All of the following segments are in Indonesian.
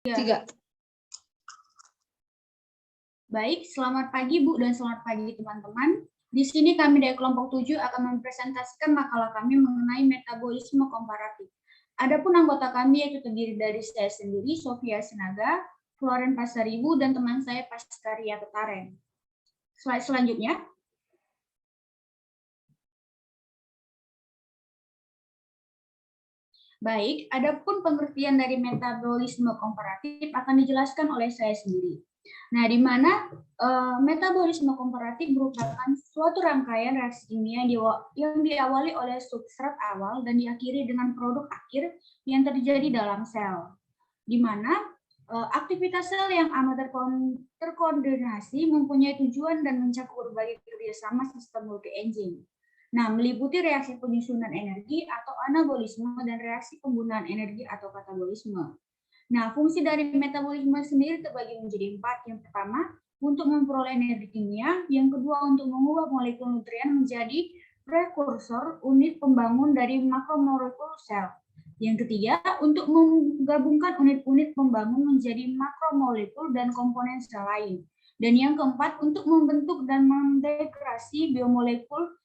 3. Baik, selamat pagi Bu dan selamat pagi teman-teman. Di sini kami dari kelompok 7 akan mempresentasikan makalah kami mengenai metabolisme komparatif. Adapun anggota kami yaitu terdiri dari saya sendiri, Sofia Sinaga, Floren Pasaribu, dan teman saya Paskaria Ketaren. Slide selanjutnya. Baik, adapun pengertian dari metabolisme komparatif akan dijelaskan oleh saya sendiri. Nah, di mana metabolisme komparatif merupakan suatu rangkaian reaksi kimia yang diawali oleh substrat awal dan diakhiri dengan produk akhir yang terjadi dalam sel, di mana aktivitas sel yang amat terkoordinasi mempunyai tujuan dan mencakup berbagai kerjasama sistem multi-enzim. Nah, meliputi reaksi penyusunan energi atau anabolisme dan reaksi penggunaan energi atau katabolisme. Nah, fungsi dari metabolisme sendiri terbagi menjadi 4. Yang pertama, untuk memperoleh energi kimia. Yang kedua, untuk mengubah molekul nutrien menjadi prekursor unit pembangun dari makromolekul sel. Yang ketiga, untuk menggabungkan unit-unit pembangun menjadi makromolekul dan komponen sel lain. Dan yang keempat, untuk membentuk dan mendegradasi biomolekul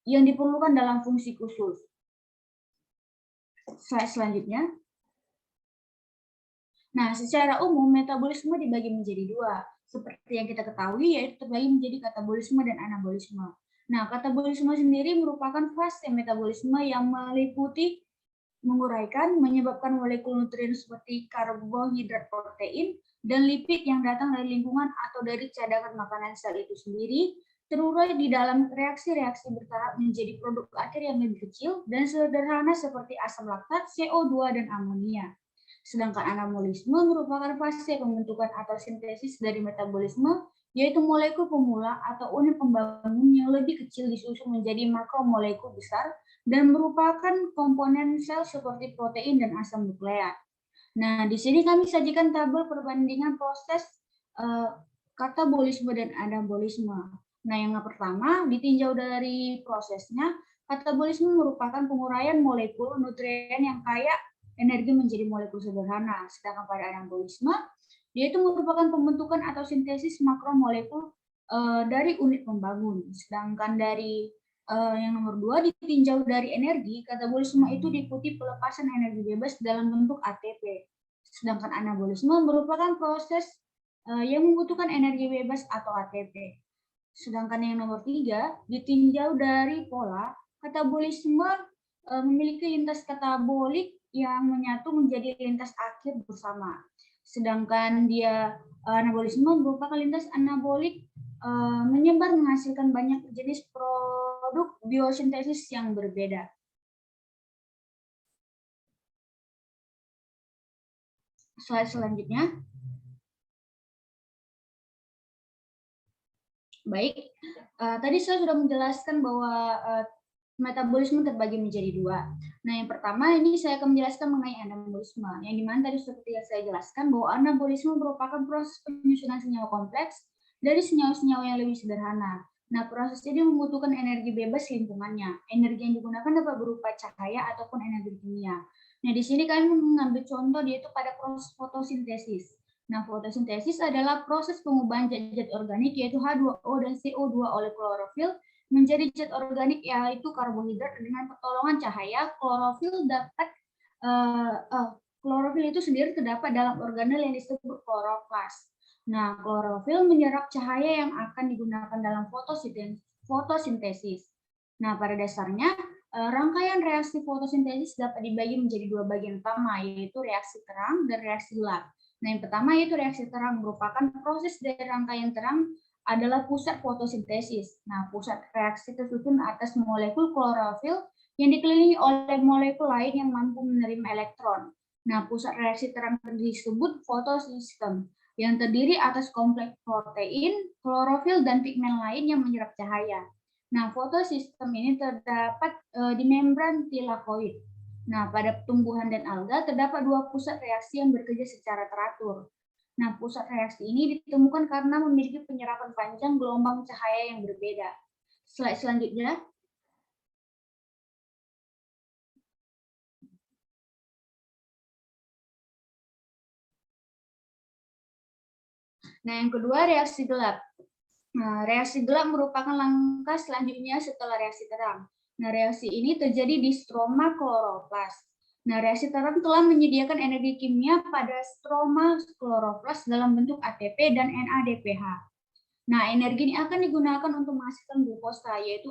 yang diperlukan dalam fungsi khusus. Slide selanjutnya. Nah, secara umum metabolisme dibagi menjadi 2. Seperti yang kita ketahui, yaitu terbagi menjadi katabolisme dan anabolisme. Nah, katabolisme sendiri merupakan fase metabolisme yang meliputi menguraikan, menyebabkan molekul nutrien seperti karbohidrat, protein, dan lipid yang datang dari lingkungan atau dari cadangan makanan sel itu sendiri terurai di dalam reaksi-reaksi bertahap menjadi produk akhir yang lebih kecil dan sederhana seperti asam laktat, CO2, dan amonia. Sedangkan anabolisme merupakan fase pembentukan atau sintesis dari metabolisme, yaitu molekul pemula atau unit pembangun yang lebih kecil disusun menjadi makromolekul besar dan merupakan komponen sel seperti protein dan asam nukleat. Nah, di sini kami sajikan tabel perbandingan proses katabolisme dan anabolisme. Nah, yang pertama, ditinjau dari prosesnya, katabolisme merupakan penguraian molekul nutrien yang kaya energi menjadi molekul sederhana. Sedangkan pada anabolisme, dia itu merupakan pembentukan atau sintesis makromolekul dari unit pembangun. Sedangkan dari yang nomor 2, ditinjau dari energi, katabolisme itu diikuti pelepasan energi bebas dalam bentuk ATP. Sedangkan anabolisme merupakan proses yang membutuhkan energi bebas atau ATP. Sedangkan yang nomor 3, ditinjau dari pola, katabolisme memiliki lintas katabolik yang menyatu menjadi lintas akhir bersama. Sedangkan dia anabolisme merupakan lintas anabolik menyebar menghasilkan banyak jenis produk biosintesis yang berbeda. Slide selanjutnya. Baik, tadi saya sudah menjelaskan bahwa metabolisme terbagi menjadi 2. Nah, yang pertama ini saya akan menjelaskan mengenai anabolisme, yang dimana tadi seperti yang saya jelaskan bahwa anabolisme merupakan proses penyusunan senyawa kompleks dari senyawa-senyawa yang lebih sederhana. Nah, proses ini membutuhkan energi bebas lingkungannya. Energi yang digunakan dapat berupa cahaya ataupun energi kimia. Nah, di sini kami mengambil contoh yaitu pada proses fotosintesis. Nah, fotosintesis adalah proses pengubahan zat-zat organik yaitu H2O dan CO2 oleh klorofil menjadi zat organik yaitu karbohidrat dengan pertolongan cahaya. Klorofil itu sendiri terdapat dalam organel yang disebut kloroplas. Nah, klorofil menyerap cahaya yang akan digunakan dalam fotosintesis. Nah, pada dasarnya rangkaian reaksi fotosintesis dapat dibagi menjadi 2 bagian utama, yaitu reaksi terang dan reaksi gelap. Nah, yang pertama yaitu reaksi terang, merupakan proses dari rangkaian terang adalah pusat fotosintesis. Nah, pusat reaksi tersusun atas molekul klorofil yang dikelilingi oleh molekul lain yang mampu menerima elektron. Nah, pusat reaksi terang disebut fotosistem yang terdiri atas kompleks protein, klorofil, dan pigmen lain yang menyerap cahaya. Nah, fotosistem ini terdapat di membran tilakoid. Nah, pada tumbuhan dan alga terdapat 2 pusat reaksi yang bekerja secara teratur. Nah, pusat reaksi ini ditemukan karena memiliki penyerapan panjang gelombang cahaya yang berbeda. Slide selanjutnya. Nah, yang kedua reaksi gelap. Nah, reaksi gelap merupakan langkah selanjutnya setelah reaksi terang. Nah, reaksi ini terjadi di stroma kloroplas. Nah, reaksi terang telah menyediakan energi kimia pada stroma kloroplas dalam bentuk ATP dan NADPH. Nah, energi ini akan digunakan untuk menghasilkan glukosa, yaitu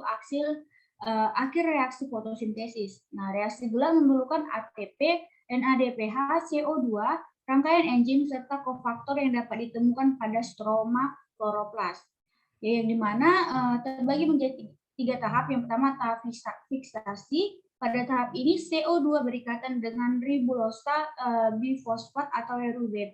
akhir reaksi fotosintesis. Nah, reaksi gelap memerlukan ATP, NADPH, CO2, rangkaian enzim, serta kofaktor yang dapat ditemukan pada stroma kloroplas. Yang dimana terbagi menjadi 3 tahap. Yang pertama tahap fiksasi. Pada tahap ini CO2 berikatan dengan ribulosa bifosfat atau RUBP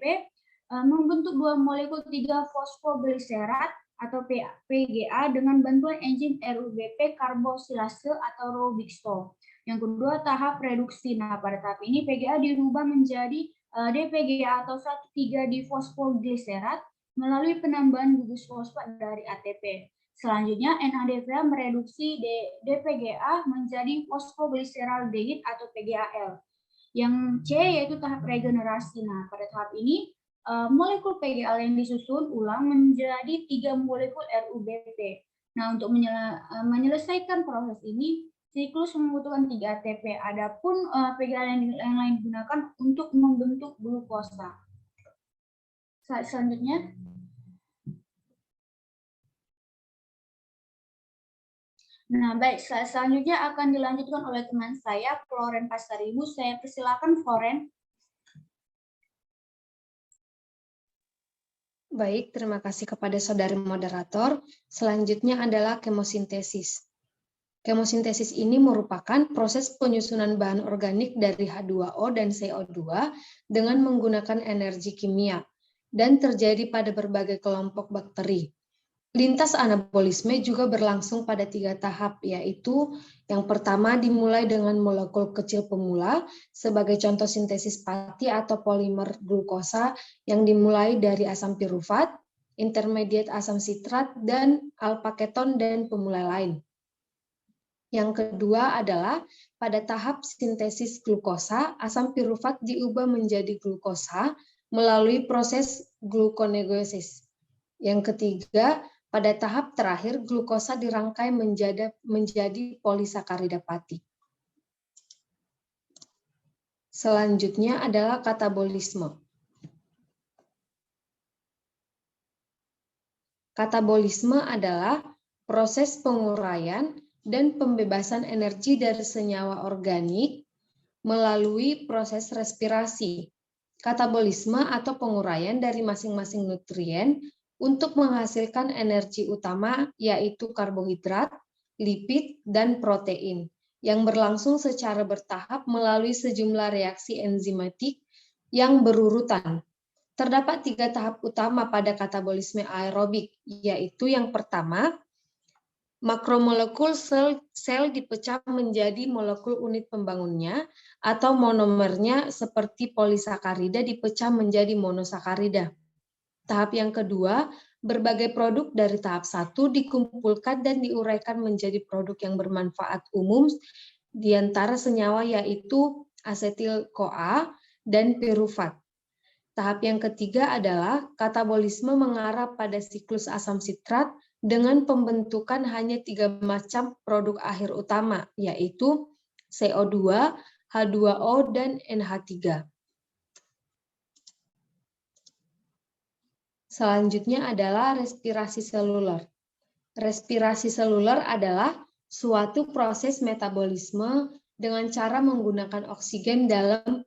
membentuk 2 molekul 3-fosfogliserat atau PGA dengan bantuan enzim RUBP karbosilase atau Robixol. Yang kedua tahap reduksi. Nah, pada tahap ini PGA dirubah menjadi DPGA atau 1,3-difosfogliserat melalui penambahan gugus fosfat dari ATP. Selanjutnya, NADPH mereduksi DPGA menjadi fosfogliseraldehyde atau PGAL. Yang C yaitu tahap regenerasi. Nah, pada tahap ini molekul PGAL yang disusun ulang menjadi 3 molekul RUBP. Nah, untuk menyelesaikan proses ini, siklus membutuhkan 3 ATP. Adapun PGAL yang lain digunakan untuk membentuk glukosa. Selanjutnya, nah baik, selanjutnya akan dilanjutkan oleh teman saya, Floren Pasaribu. Saya persilakan, Floren. Baik, terima kasih kepada saudari moderator. Selanjutnya adalah kemosintesis. Kemosintesis ini merupakan proses penyusunan bahan organik dari H2O dan CO2 dengan menggunakan energi kimia dan terjadi pada berbagai kelompok bakteri. Lintas anabolisme juga berlangsung pada 3 tahap, yaitu yang pertama dimulai dengan molekul kecil pemula sebagai contoh sintesis pati atau polimer glukosa yang dimulai dari asam pirufat, intermediate asam sitrat, dan alfa-keton dan pemula lain. Yang kedua adalah pada tahap sintesis glukosa, asam pirufat diubah menjadi glukosa melalui proses gluconeogenesis. Yang ketiga, pada tahap terakhir glukosa dirangkai menjadi polisakarida pati. Selanjutnya adalah katabolisme. Katabolisme adalah proses penguraian dan pembebasan energi dari senyawa organik melalui proses respirasi. Katabolisme atau penguraian dari masing-masing nutrien untuk menghasilkan energi utama yaitu karbohidrat, lipid, dan protein yang berlangsung secara bertahap melalui sejumlah reaksi enzimatik yang berurutan. Terdapat 3 tahap utama pada katabolisme aerobik, yaitu yang pertama, makromolekul sel dipecah menjadi molekul unit pembangunnya atau monomernya seperti polisakarida dipecah menjadi monosakarida. Tahap yang kedua, berbagai produk dari tahap 1 dikumpulkan dan diuraikan menjadi produk yang bermanfaat umum di antara senyawa yaitu asetil-CoA dan pirufat. Tahap yang ketiga adalah katabolisme mengarah pada siklus asam sitrat dengan pembentukan hanya 3 macam produk akhir utama, yaitu CO2, H2O, dan NH3. Selanjutnya adalah respirasi seluler. Respirasi seluler adalah suatu proses metabolisme dengan cara menggunakan oksigen dalam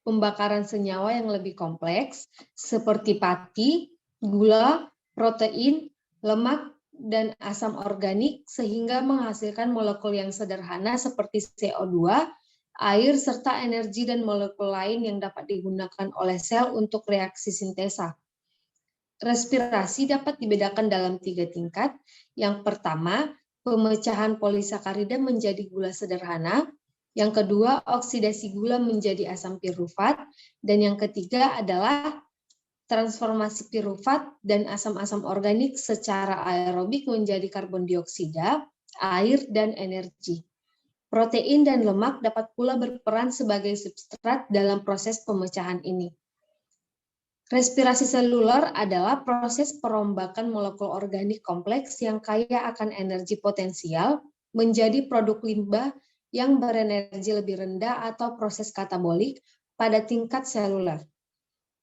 pembakaran senyawa yang lebih kompleks seperti pati, gula, protein, lemak, dan asam organik sehingga menghasilkan molekul yang sederhana seperti CO2, air, serta energi dan molekul lain yang dapat digunakan oleh sel untuk reaksi sintesa. Respirasi dapat dibedakan dalam 3 tingkat. Yang pertama, pemecahan polisakarida menjadi gula sederhana. Yang kedua, oksidasi gula menjadi asam pirufat. Dan yang ketiga adalah transformasi pirufat dan asam-asam organik secara aerobik menjadi karbon dioksida, air, dan energi. Protein dan lemak dapat pula berperan sebagai substrat dalam proses pemecahan ini. Respirasi seluler adalah proses perombakan molekul organik kompleks yang kaya akan energi potensial menjadi produk limbah yang berenergi lebih rendah atau proses katabolik pada tingkat seluler.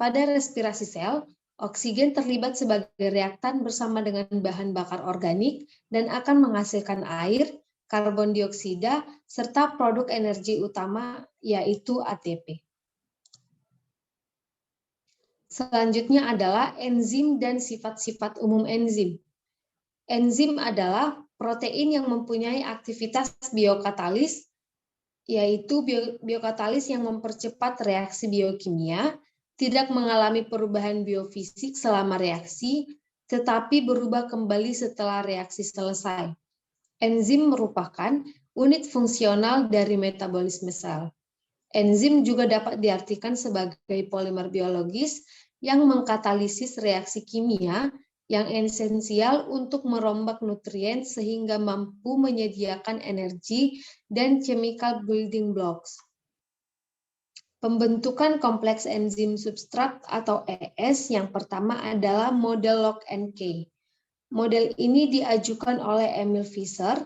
Pada respirasi sel, oksigen terlibat sebagai reaktan bersama dengan bahan bakar organik dan akan menghasilkan air, karbon dioksida, serta produk energi utama yaitu ATP. Selanjutnya adalah enzim dan sifat-sifat umum enzim. Enzim adalah protein yang mempunyai aktivitas biokatalis, yaitu biokatalis yang mempercepat reaksi biokimia, tidak mengalami perubahan biofisik selama reaksi, tetapi berubah kembali setelah reaksi selesai. Enzim merupakan unit fungsional dari metabolisme sel. Enzim juga dapat diartikan sebagai polimer biologis yang mengkatalisis reaksi kimia yang esensial untuk merombak nutrien sehingga mampu menyediakan energi dan chemical building blocks. Pembentukan kompleks enzim substrat atau ES yang pertama adalah model Lock and Key. Model ini diajukan oleh Emil Fischer,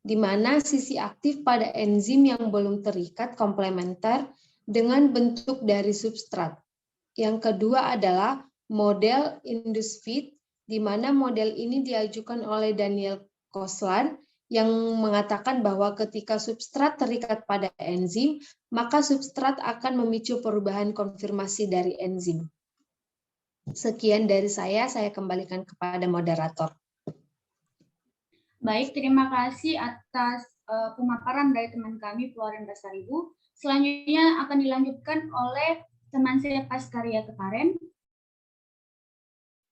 di mana sisi aktif pada enzim yang belum terikat komplementer dengan bentuk dari substrat. Yang kedua adalah model Induced Fit, di mana model ini diajukan oleh Daniel Koslan yang mengatakan bahwa ketika substrat terikat pada enzim, maka substrat akan memicu perubahan konfirmasi dari enzim. Sekian dari saya kembalikan kepada moderator. Baik, terima kasih atas pemaparan dari teman kami, Florin Basaribu. Selanjutnya akan dilanjutkan oleh teman saya Pascaria Keparen.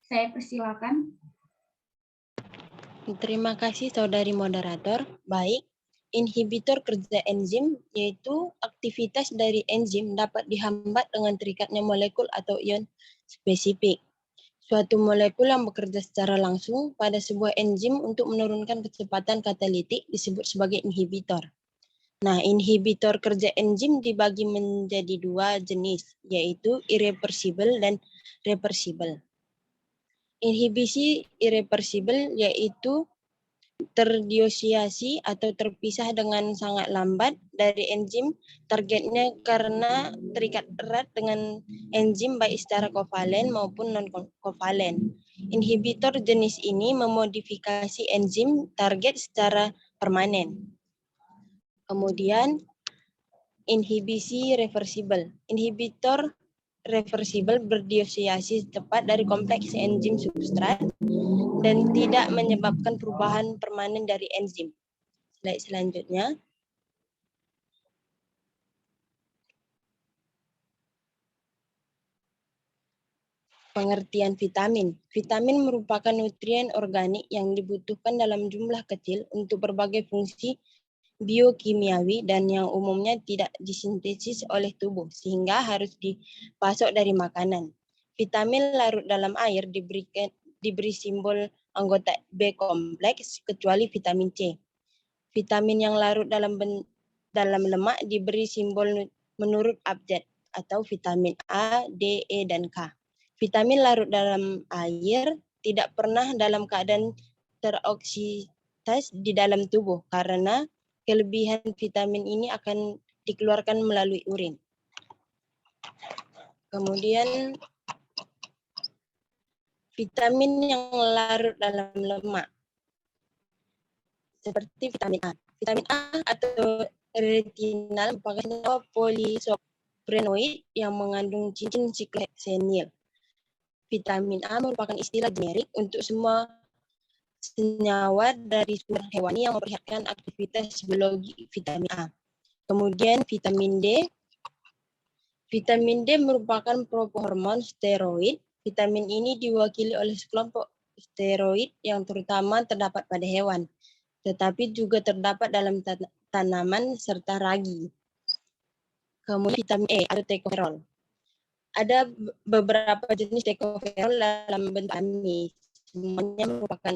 Saya persilakan. Terima kasih saudari moderator. Baik, inhibitor kerja enzim yaitu aktivitas dari enzim dapat dihambat dengan terikatnya molekul atau ion spesifik. Suatu molekul yang bekerja secara langsung pada sebuah enzim untuk menurunkan kecepatan katalitik disebut sebagai inhibitor. Nah, inhibitor kerja enzim dibagi menjadi dua jenis, yaitu irreversible dan reversible. Inhibisi irreversible yaitu terdisosiasi atau terpisah dengan sangat lambat dari enzim targetnya karena terikat erat dengan enzim baik secara kovalen maupun non-kovalen. Inhibitor jenis ini memodifikasi enzim target secara permanen. Kemudian inhibisi reversible. Inhibitor reversible berdisosiasi tepat dari kompleks enzim substrat dan tidak menyebabkan perubahan permanen dari enzim. Slide selanjutnya. Pengertian vitamin. Vitamin merupakan nutrien organik yang dibutuhkan dalam jumlah kecil untuk berbagai fungsi biokimiawi dan yang umumnya tidak disintesis oleh tubuh sehingga harus dipasok dari makanan. Vitamin larut dalam air diberi simbol anggota B kompleks kecuali vitamin C. Vitamin yang larut dalam lemak diberi simbol menurut abjad atau vitamin A, D, E, dan K. Vitamin larut dalam air tidak pernah dalam keadaan teroksidas di dalam tubuh karena kelebihan vitamin ini akan dikeluarkan melalui urin. Kemudian vitamin yang larut dalam lemak seperti vitamin A. Vitamin A atau retinal merupakan senyawa polisoprenoid yang mengandung cincin sikloheksenil. Vitamin A merupakan istilah generik untuk semua senyawa dari sumber hewani yang memperlihatkan aktivitas biologi vitamin A. Kemudian vitamin D. Vitamin D merupakan propohormon steroid. Vitamin ini diwakili oleh sekelompok steroid yang terutama terdapat pada hewan, tetapi juga terdapat dalam tanaman serta ragi. Kemudian vitamin E atau tocopherol. Ada beberapa jenis tocopherol dalam bentuk amis. Semuanya merupakan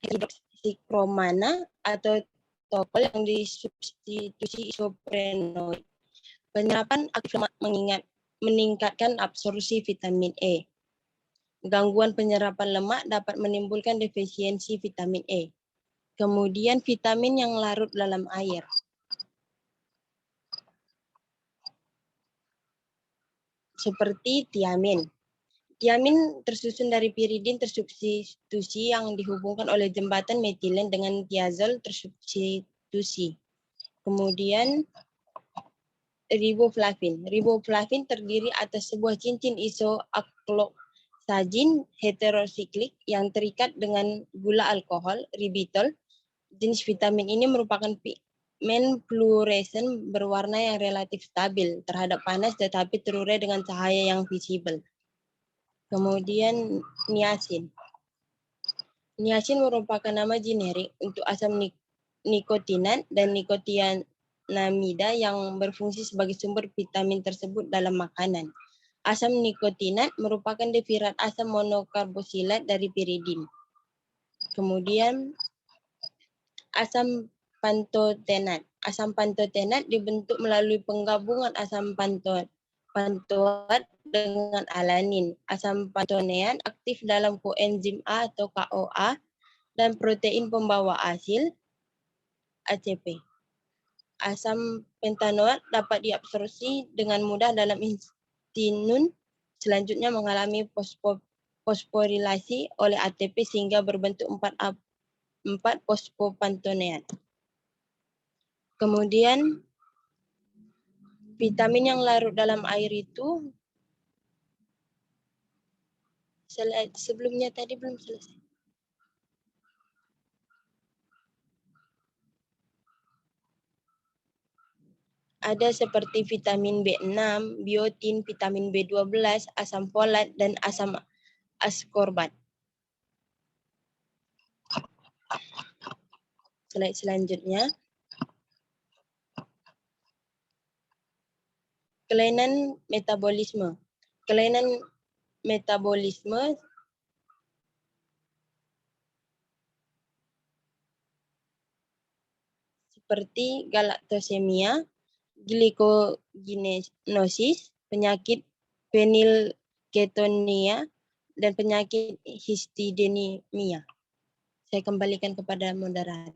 hidroksikromana atau tokol yang disubstitusi isoprenoid. Penyerapan aktif lemak mengingat meningkatkan absorpsi vitamin E. Gangguan penyerapan lemak dapat menimbulkan defisiensi vitamin E. Kemudian vitamin yang larut dalam air. Seperti tiamin. Tiamin tersusun dari piridin tersubstitusi yang dihubungkan oleh jembatan metilen dengan tiazol tersubstitusi. Kemudian riboflavin. Riboflavin terdiri atas sebuah cincin isoaklosajin heterosiklik yang terikat dengan gula alkohol, ribitol. Jenis vitamin ini merupakan pigmen fluoresen berwarna yang relatif stabil terhadap panas tetapi terurai dengan cahaya yang visible. Kemudian niacin. Niacin merupakan nama generik untuk asam nikotinat dan nikotinamida yang berfungsi sebagai sumber vitamin tersebut dalam makanan. Asam nikotinat merupakan derivat asam monokarbosilat dari piridin. Kemudian asam pantotenat. Asam pantotenat dibentuk melalui penggabungan asam pantoat dengan alanin. Asam pantotenat aktif dalam koenzim A atau KOA dan protein pembawa asil ACP. Asam pentanoat dapat diabsorpsi dengan mudah dalam intestine, selanjutnya mengalami fosforilasi oleh ATP sehingga berbentuk 4 fosfopantoneat. Kemudian vitamin yang larut dalam air itu sebelumnya tadi belum selesai. Ada seperti vitamin B6, biotin, vitamin B12, asam folat, dan asam askorbat. Slide selanjutnya. Kelainan metabolisme. Kelainan metabolisme seperti galaktosemia, glikogenosis, penyakit fenilketonuria, dan penyakit histidinemia. Saya kembalikan kepada moderator.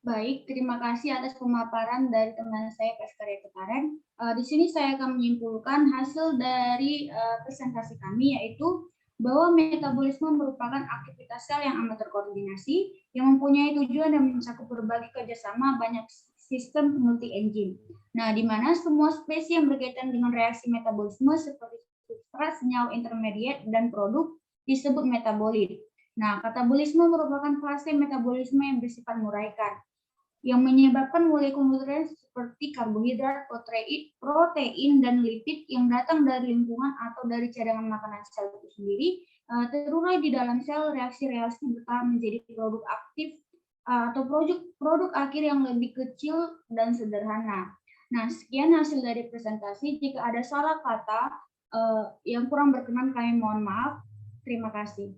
Baik, terima kasih atas pemaparan dari teman saya Pascaria Keparen. Di sini saya akan menyimpulkan hasil dari presentasi kami, yaitu bahwa metabolisme merupakan aktivitas sel yang amat terkoordinasi, yang mempunyai tujuan dan mencakup berbagai kerjasama banyak sistem multi-enzim. Nah, di mana semua spesies yang berkaitan dengan reaksi metabolisme seperti substrat, senyawa intermediat, dan produk disebut metabolit. Nah, katabolisme merupakan fase metabolisme yang bersifat menguraikan, yang menyebabkan molekul-molekul seperti karbohidrat, protein, dan lipid yang datang dari lingkungan atau dari cadangan makanan sel itu sendiri terurai di dalam sel. Reaksi-reaksi bertahap menjadi produk aktif atau produk akhir yang lebih kecil dan sederhana. Nah, sekian hasil dari presentasi. Jika ada salah kata yang kurang berkenan, kami mohon maaf. Terima kasih.